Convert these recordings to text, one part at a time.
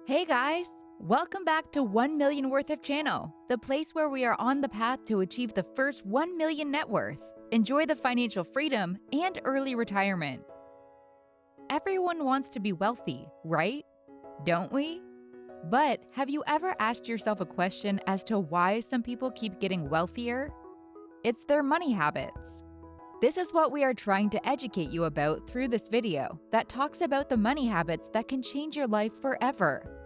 Hey guys! Welcome back to 1 Million Worth of Channel, the place where we are on the path to achieve the first 1 million net worth, enjoy the financial freedom, and early retirement. Everyone wants to be wealthy, right? Don't we? But have you ever asked yourself a question as to why some people keep getting wealthier? It's their money habits. This is what we are trying to educate you about through this video that talks about the money habits that can change your life forever.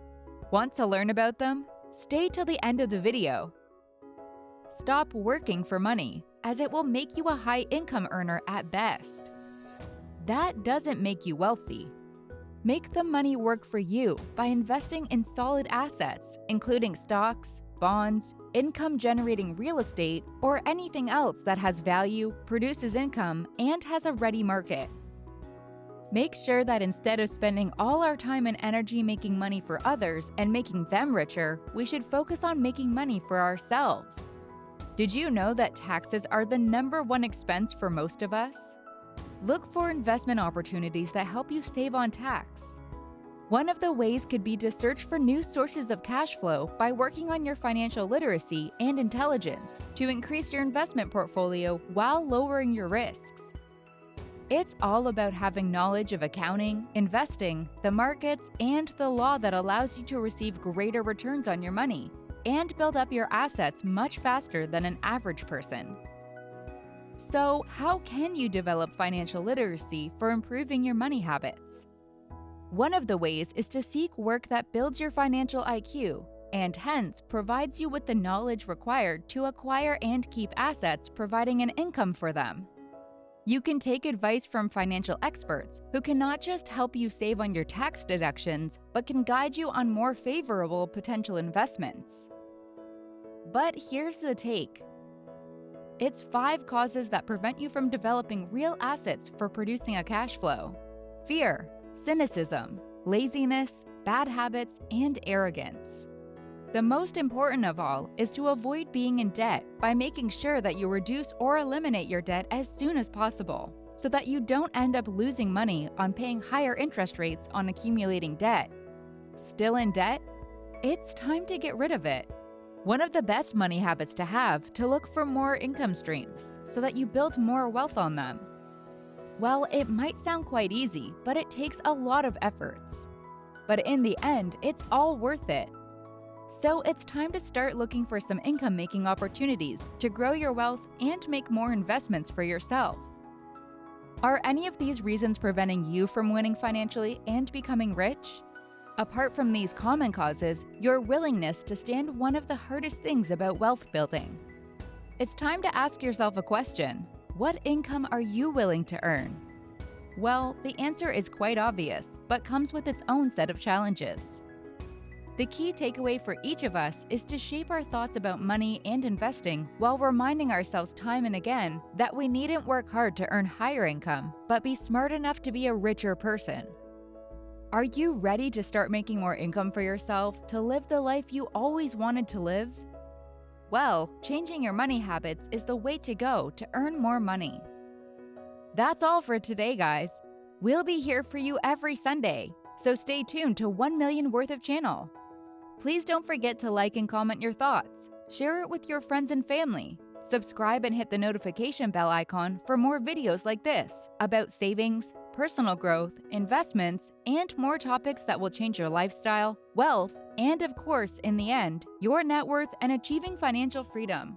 Want to learn about them? Stay till the end of the video. Stop working for money, as it will make you a high-income earner at best. That doesn't make you wealthy. Make the money work for you by investing in solid assets, including stocks, bonds, income-generating real estate, or anything else that has value, produces income, and has a ready market. Make sure that instead of spending all our time and energy making money for others and making them richer, we should focus on making money for ourselves. Did you know that taxes are the #1 expense for most of us? Look for investment opportunities that help you save on tax. One of the ways could be to search for new sources of cash flow by working on your financial literacy and intelligence to increase your investment portfolio while lowering your risks. It's all about having knowledge of accounting, investing, the markets, and the law that allows you to receive greater returns on your money and build up your assets much faster than an average person. So, how can you develop financial literacy for improving your money habits? One of the ways is to seek work that builds your financial IQ and hence provides you with the knowledge required to acquire and keep assets, providing an income for them. You can take advice from financial experts who can not just help you save on your tax deductions, but can guide you on more favorable potential investments. But here's the take. It's 5 causes that prevent you from developing real assets for producing a cash flow: fear, cynicism, laziness, bad habits, and arrogance. The most important of all is to avoid being in debt by making sure that you reduce or eliminate your debt as soon as possible, so that you don't end up losing money on paying higher interest rates on accumulating debt. Still in debt? It's time to get rid of it. One of the best money habits to have to look for more income streams so that you build more wealth on them. Well, it might sound quite easy, but it takes a lot of efforts. But in the end, it's all worth it. So it's time to start looking for some income-making opportunities to grow your wealth and make more investments for yourself. Are any of these reasons preventing you from winning financially and becoming rich? Apart from these common causes, your willingness to stand one of the hardest things about wealth building. It's time to ask yourself a question. What income are you willing to earn? Well, the answer is quite obvious, but comes with its own set of challenges. The key takeaway for each of us is to shape our thoughts about money and investing while reminding ourselves time and again that we needn't work hard to earn higher income, but be smart enough to be a richer person. Are you ready to start making more income for yourself to live the life you always wanted to live? Well, changing your money habits is the way to go to earn more money. That's all for today, guys. We'll be here for you every Sunday, so stay tuned to 1 Million Worth of Channel. Please don't forget to like and comment your thoughts, share it with your friends and family, subscribe and hit the notification bell icon for more videos like this about savings, personal growth, investments, and more topics that will change your lifestyle, wealth, and of course, in the end, your net worth and achieving financial freedom.